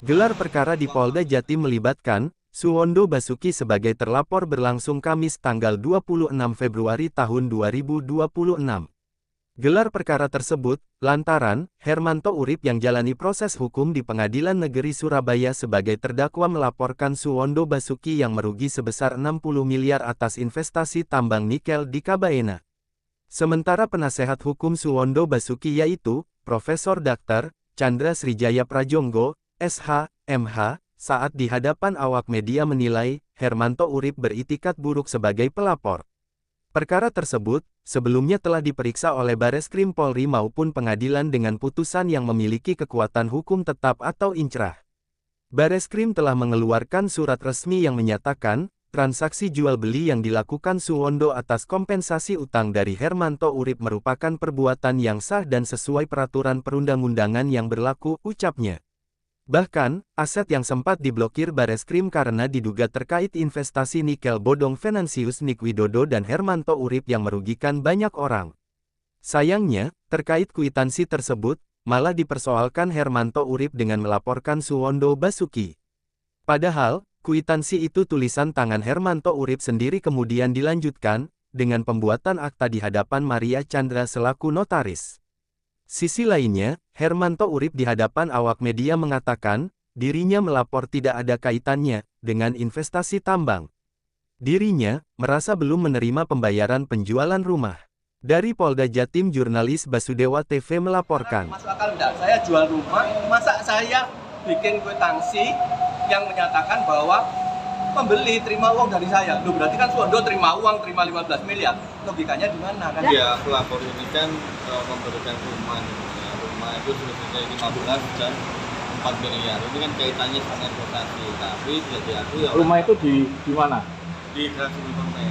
Gelar perkara di Polda Jatim melibatkan Suwondo Basuki sebagai terlapor berlangsung Kamis tanggal 26 Februari tahun 2026. Gelar perkara tersebut, lantaran Hermanto Urip yang jalani proses hukum di Pengadilan Negeri Surabaya sebagai terdakwa melaporkan Suwondo Basuki yang merugi sebesar 60 miliar atas investasi tambang nikel di Kabaena. Sementara penasehat hukum Suwondo Basuki yaitu Profesor Dr. Chandra Srijaya Prajonggo, SH, MH, saat di hadapan awak media menilai, Hermanto Urip beritikat buruk sebagai pelapor. Perkara tersebut, sebelumnya telah diperiksa oleh Bareskrim Polri maupun pengadilan dengan putusan yang memiliki kekuatan hukum tetap atau inkrah. Bareskrim telah mengeluarkan surat resmi yang menyatakan, transaksi jual-beli yang dilakukan Suwondo atas kompensasi utang dari Hermanto Urip merupakan perbuatan yang sah dan sesuai peraturan perundang-undangan yang berlaku, ucapnya. Bahkan, aset yang sempat diblokir Bareskrim karena diduga terkait investasi nikel bodong Venantius Nikwidodo dan Hermanto Urip yang merugikan banyak orang. Sayangnya, terkait kwitansi tersebut, malah dipersoalkan Hermanto Urip dengan melaporkan Suwondo Basuki. Padahal, kwitansi itu tulisan tangan Hermanto Urip sendiri kemudian dilanjutkan, dengan pembuatan akta di hadapan Maria Chandra selaku notaris. Sisi lainnya, Hermanto Urip di hadapan awak media mengatakan, dirinya melapor tidak ada kaitannya dengan investasi tambang. Dirinya merasa belum menerima pembayaran penjualan rumah. Dari Polda Jatim, jurnalis Basudewa TV melaporkan. Masuk akal enggak? Saya jual rumah, masa saya bikin kwitansi yang menyatakan bahwa pembeli terima uang dari saya. Loh, berarti kan Suwondo terima uang, terima 15 miliar. Logikanya di mana kan? Ya, pelapor ini kan memberikan rumah itu sebetulnya 15 dan 4 miliar. Ini kan kaitannya sama investasi, tapi tidak diakui. Rumah itu di mana? Di Grand Permai.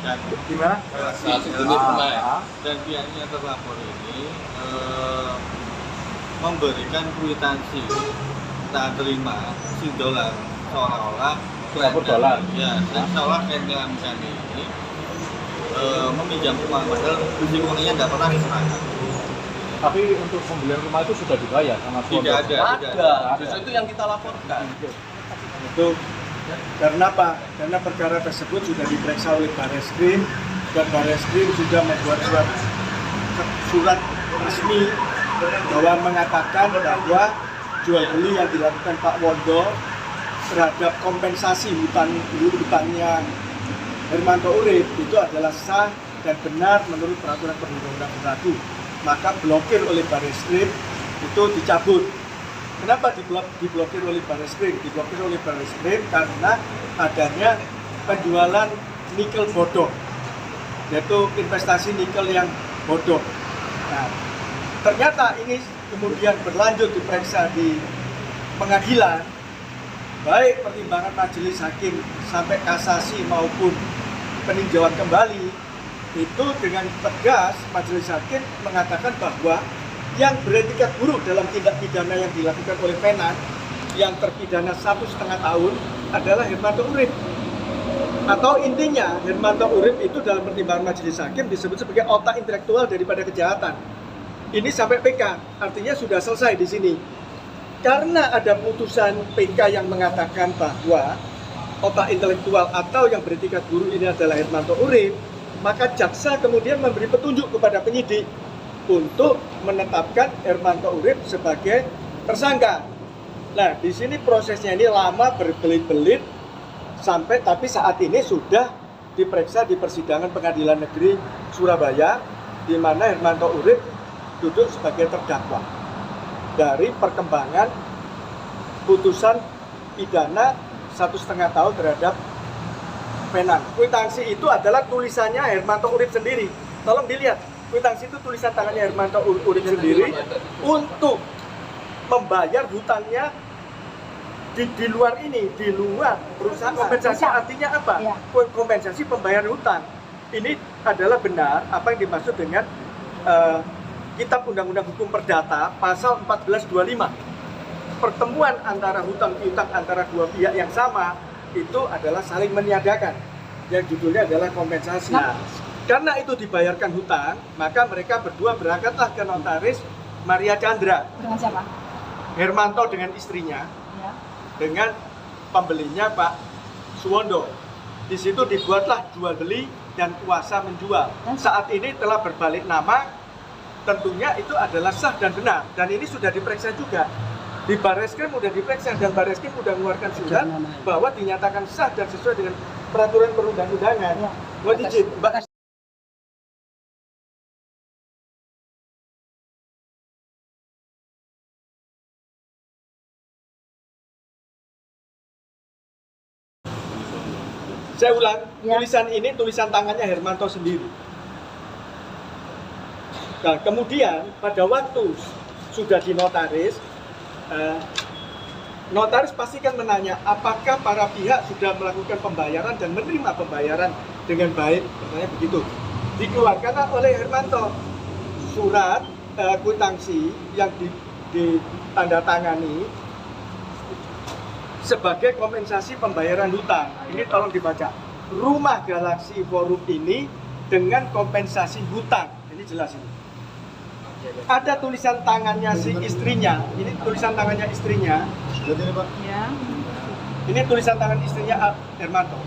Dan Di mana? Dan pihaknya terlapor ini memberikan kwitansi tak terima $1 seolah-olah $1. Ya, seolah klaim kami ini meminjam uang, padahal beli uangnya tidak pernah diserahkan. Tapi untuk pembelian rumah itu sudah dibayar sama Suwondo? Tidak ada. Justru itu yang kita laporkan. Itu karena apa? Karena perkara tersebut sudah diperiksa oleh Bareskrim dan Bareskrim sudah membuat surat resmi bahwa mengatakan bahwa jual beli yang dilakukan Pak Wondo terhadap kompensasi hutangnya Hermanto Urip itu adalah sah dan benar menurut peraturan perundang-undangan berlaku. Maka blokir oleh Bareskrim itu dicabut. Kenapa diblokir oleh Bareskrim? Diblokir oleh Bareskrim karena adanya penjualan nikel bodong, yaitu investasi nikel yang bodong. Nah, ternyata ini kemudian berlanjut diperiksa di pengadilan, baik pertimbangan majelis hakim sampai kasasi maupun peninjauan kembali, itu dengan tegas majelis hakim mengatakan bahwa yang beretikat buruk dalam tindak pidana yang dilakukan oleh Venan yang terpidana 1,5 tahun adalah Hermanto Urip. Atau intinya Hermanto Urip itu dalam pertimbangan majelis hakim disebut sebagai otak intelektual daripada kejahatan. Ini sampai PK, artinya sudah selesai di sini. Karena ada putusan PK yang mengatakan bahwa otak intelektual atau yang beretikat buruk ini adalah Hermanto Urip, maka jaksa kemudian memberi petunjuk kepada penyidik untuk menetapkan Hermanto Urip sebagai tersangka. Nah, di sini prosesnya ini lama berbelit-belit tapi saat ini sudah diperiksa di persidangan Pengadilan Negeri Surabaya, di mana Hermanto Urip duduk sebagai terdakwa dari perkembangan putusan pidana 1,5 tahun terhadap Venan. Kwitansi itu adalah tulisannya Hermanto Urip sendiri. Tolong dilihat, kwitansi itu tulisan tangannya Hermanto Urip sendiri untuk membayar hutangnya di luar ini, di luar perusahaan. Kompensasi artinya apa? Kompensasi pembayaran hutang. Ini adalah benar apa yang dimaksud dengan Kitab Undang-Undang Hukum Perdata pasal 1425. Pertemuan antara hutang piutang antara dua pihak yang sama itu adalah saling meniadakan, yang judulnya adalah kompensasi. Nah, karena itu dibayarkan hutang, maka mereka berdua berangkatlah ke notaris Maria Chandra. Dengan siapa? Hermanto dengan istrinya, Ya. dengan pembelinya Pak Suwondo. Di situ dibuatlah jual beli dan kuasa menjual. Saat ini telah berbalik nama, tentunya itu adalah sah dan benar. Dan ini sudah diperiksa juga. Di Barreskrim sudah diperiksa dan Barreskrim sudah mengeluarkan surat bahwa dinyatakan sah dan sesuai dengan peraturan perundang-undangan. Ya. Mohon izin, Mbak. Saya ulang, Ya. tulisan ini tulisan tangannya Hermanto sendiri. Nah, kemudian pada waktu sudah dinotaris, notaris pastikan menanya apakah para pihak sudah melakukan pembayaran dan menerima pembayaran dengan baik. Katanya begitu. Dikeluarkan oleh Hermanto surat kwitansi yang ditandatangani sebagai kompensasi pembayaran hutang. Ini tolong dibaca. Rumah Galaxy Forum ini dengan kompensasi hutang. Ini jelas ini. Ada tulisan tangannya si istrinya. Ini tulisan tangannya istrinya. Ya. Ini tulisan tangan istrinya Hermanto.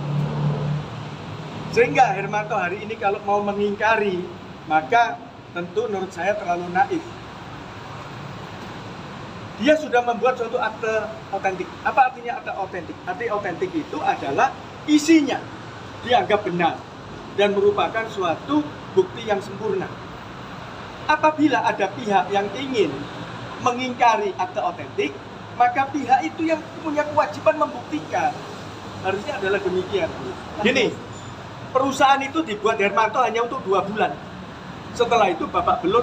Sehingga Hermanto hari ini kalau mau mengingkari, maka tentu menurut saya terlalu naif. Dia sudah membuat suatu akte otentik. Apa artinya akte otentik? Akte otentik itu adalah isinya dianggap benar dan merupakan suatu bukti yang sempurna. Apabila ada pihak yang ingin mengingkari akte otentik, maka pihak itu yang punya kewajiban membuktikan. Harusnya adalah demikian. Gini, perusahaan itu dibuat Hermanto hanya untuk 2 bulan. Setelah itu Bapak Belur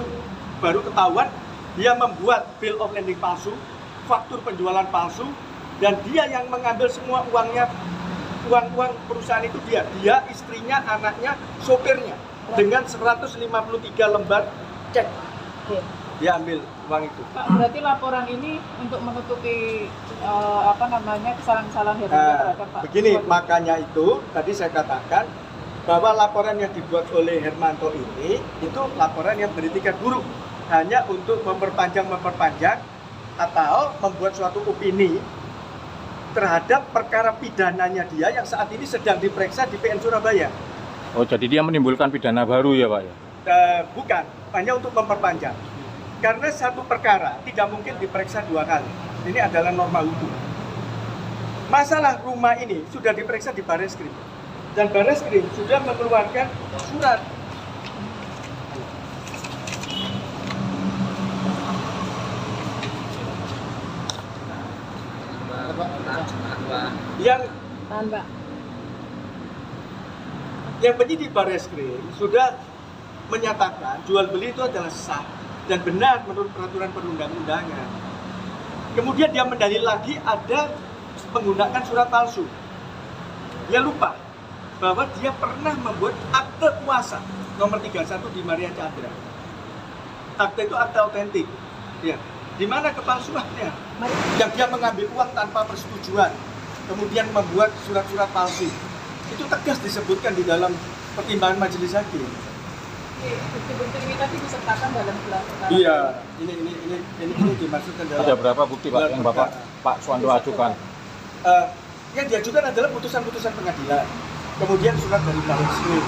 baru ketahuan dia membuat bill of lading palsu, faktur penjualan palsu, dan dia yang mengambil semua uangnya, uang perusahaan itu dia, istrinya, anaknya, sopirnya, dengan 153 lembar cek. Oke. Dia ambil uang itu. Pak, berarti laporan ini untuk menutupi kesalahan-kesalahan Hermanto terhadap Pak. Begini, Suwondo. makanya itu tadi saya katakan bahwa laporan yang dibuat oleh Hermanto ini itu laporan yang beretikat buruk, hanya untuk memperpanjang atau membuat suatu opini terhadap perkara pidananya dia yang saat ini sedang diperiksa di PN Surabaya. Oh, jadi dia menimbulkan pidana baru ya, Pak ya? Bukan, hanya untuk memperpanjang. Karena satu perkara tidak mungkin diperiksa 2 kali. Ini adalah norma hukum. Masalah rumah ini sudah diperiksa di Barreskrim. Dan Barreskrim sudah mengeluarkan surat. Yang penyidik Barreskrim sudah menyatakan jual beli itu adalah sah dan benar menurut peraturan perundang-undangan. Kemudian dia mendalil lagi ada menggunakan surat palsu. Dia lupa bahwa dia pernah membuat akte kuasa nomor 31 di Maria Chandra. Akte itu akte otentik. Ya. Di mana kepalsuannya? Yang dia mengambil uang tanpa persetujuan, kemudian membuat surat-surat palsu. Itu tegas disebutkan di dalam pertimbangan majelis hakim. Bukti-bukti ini tadi disertakan dalam gelar perkara. Iya, ini dimaksudkan dalam. Ada berapa bukti, Pak, yang Pak Suwondo ajukan? Yang diajukan adalah putusan-putusan pengadilan, kemudian surat dari Barreskrim,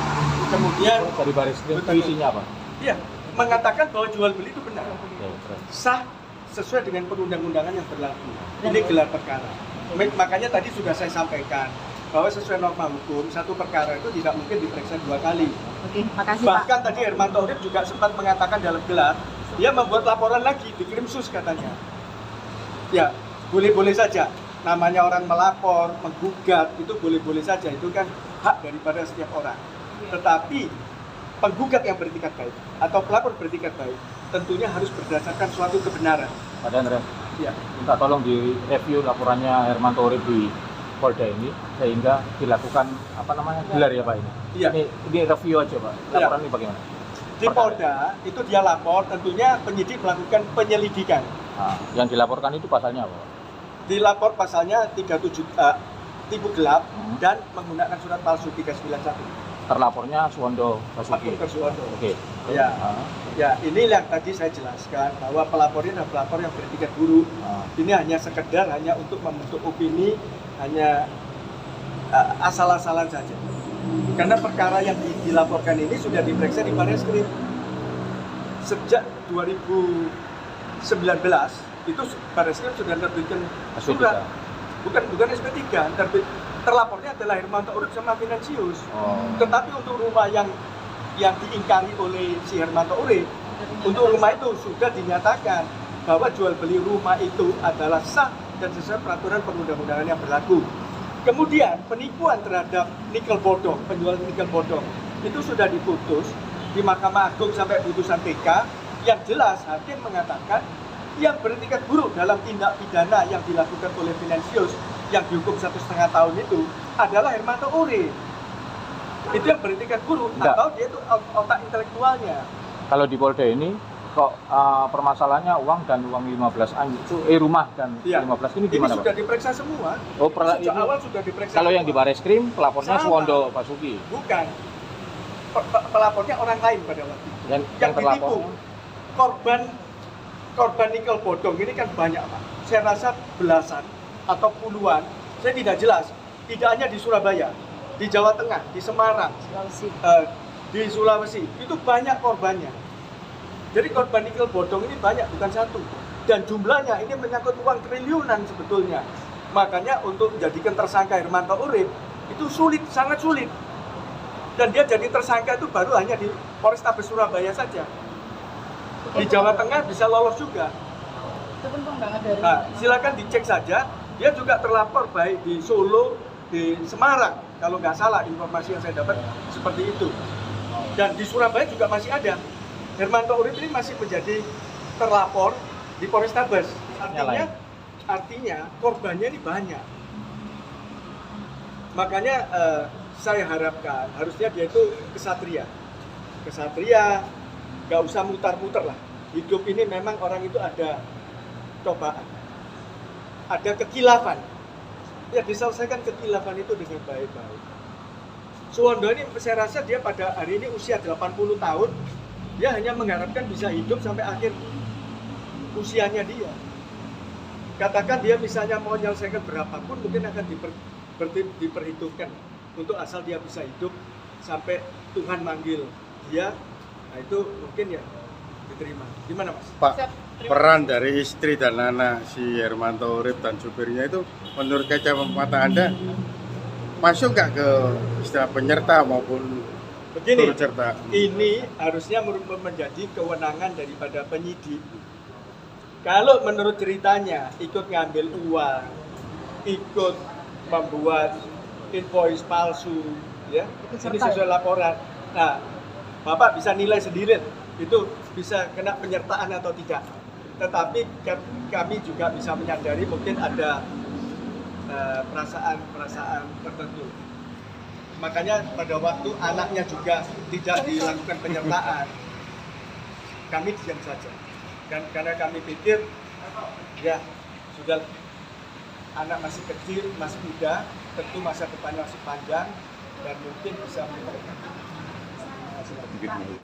kemudian Dari Barreskrim itu isinya apa? iya, mengatakan bahwa jual beli itu benar, Oke, terus. sah sesuai dengan perundang-undangan yang berlaku. Ini gelar perkara. Makanya tadi sudah saya sampaikan bahwa sesuai norma hukum satu perkara itu tidak mungkin diperiksa 2 kali. Oke, makasih Pak. Bahkan tadi Hermanto Urip juga sempat mengatakan dalam gelar dia membuat laporan lagi dikirim sus katanya. Ya, boleh-boleh saja. Namanya orang melapor, menggugat itu boleh-boleh saja. Itu kan hak daripada setiap orang. Tetapi penggugat yang beretikat baik atau pelapor beretikat baik tentunya harus berdasarkan suatu kebenaran. Pak Dandra, Ya. minta tolong direview laporannya Hermanto Urip di Polda ini sehingga dilakukan gelar ya Pak ini. Iya. Ini review aja Pak. Laporan ini bagaimana? Di Polda itu dia lapor, tentunya penyidik melakukan penyelidikan. Nah, yang dilaporkan itu pasalnya apa? Dilapor pasalnya 37 tipu gelap dan menggunakan surat palsu 391. terlapornya Suwondo Basuki. Dr. Suwondo. Oke. Ya. Ah, Ya, ini yang tadi saya jelaskan bahwa pelapornya adalah pelapor yang beretiket buruk. ah. Ini hanya sekedar hanya untuk membentuk opini, hanya asal-asalan saja. Karena perkara yang dilaporkan ini sudah diperiksa di Barreskrim sejak 2019. Itu Barreskrim sudah menerbitkan surat, bukan SP3, terlapornya adalah Hermanto Urip sama Finansius. Oh. Tetapi untuk rumah yang diingkari oleh si Hermanto Urip, untuk rumah itu sudah dinyatakan bahwa jual beli rumah itu adalah sah dan sesuai peraturan perundang-undangan yang berlaku. Kemudian penipuan terhadap nikel bodong, penjualan nikel bodong itu sudah diputus di Mahkamah Agung sampai putusan TK. Yang jelas hakim mengatakan yang beretiket buruk dalam tindak pidana yang dilakukan oleh Finansius yang dihukum 1,5 tahun itu adalah Hermanto Urip. Itu yang beretiket buruk, Enggak. atau dia itu otak intelektualnya. Kalau di Polda ini kok permasalahannya uang dan uang 15 itu rumah dan Iya. 15 ini Ini gimana, sudah Pak? diperiksa semua. Oh, Sejak awal sudah diperiksa. kalau yang di semua. Barreskrim pelapornya Sama. Suwondo Basuki. Bukan. Pelapornya orang lain pada waktu itu. Dan Yang ditipu. terlapor Korban nikel bodong ini kan banyak, Pak. Saya rasa belasan atau puluhan, saya tidak jelas. Tidak hanya di Surabaya, di Jawa Tengah, di Semarang, Sulawesi. di Sulawesi, itu banyak korbannya. Jadi korban nikel bodong ini banyak, bukan satu. Dan jumlahnya ini menyangkut uang triliunan sebetulnya. Makanya untuk menjadikan tersangka Hermanto Urip itu sulit, sangat sulit. Dan dia jadi tersangka itu baru hanya di Polrestabes Surabaya saja. Di Jawa Tengah bisa lolos juga. Itu pun pengembangan dari. Nah, silakan dicek saja. Dia juga terlapor baik di Solo, di Semarang. Kalau nggak salah informasi yang saya dapat seperti itu. Dan di Surabaya juga masih ada. Hermanto Urip ini masih menjadi terlapor di Polrestabes. Artinya korbannya ini banyak. Makanya saya harapkan harusnya dia itu kesatria, nggak usah mutar-muter lah. Hidup ini memang orang itu ada cobaan, ada kekilafan. Ya diselesaikan kekilafan itu dengan baik-baik. Suwondo ini saya rasa dia pada hari ini usia 80 tahun, dia hanya mengharapkan bisa hidup sampai akhir usianya dia. Katakan dia misalnya mau menyelesaikan berapapun mungkin akan diperhitungkan untuk asal dia bisa hidup sampai Tuhan manggil dia. Nah itu mungkin ya diterima. Gimana Mas? Pak, peran dari istri dan anak si Hermanto Urip dan supirnya itu menurut kacamata Anda masuk nggak ke istilah penyerta maupun Begini, turut serta? ini harusnya menjadi kewenangan daripada penyidik. Kalau menurut ceritanya ikut ngambil uang, ikut membuat invoice palsu, ya, ini sesuai laporan. Nah, Bapak bisa nilai sendiri, itu bisa kena penyertaan atau tidak. Tetapi kami juga bisa menyadari mungkin ada perasaan-perasaan tertentu. Makanya pada waktu anaknya juga tidak dilakukan penyertaan, kami diam saja. Dan karena kami pikir, ya sudah anak masih kecil, masih muda, tentu masa depannya masih panjang dan mungkin bisa meningkat.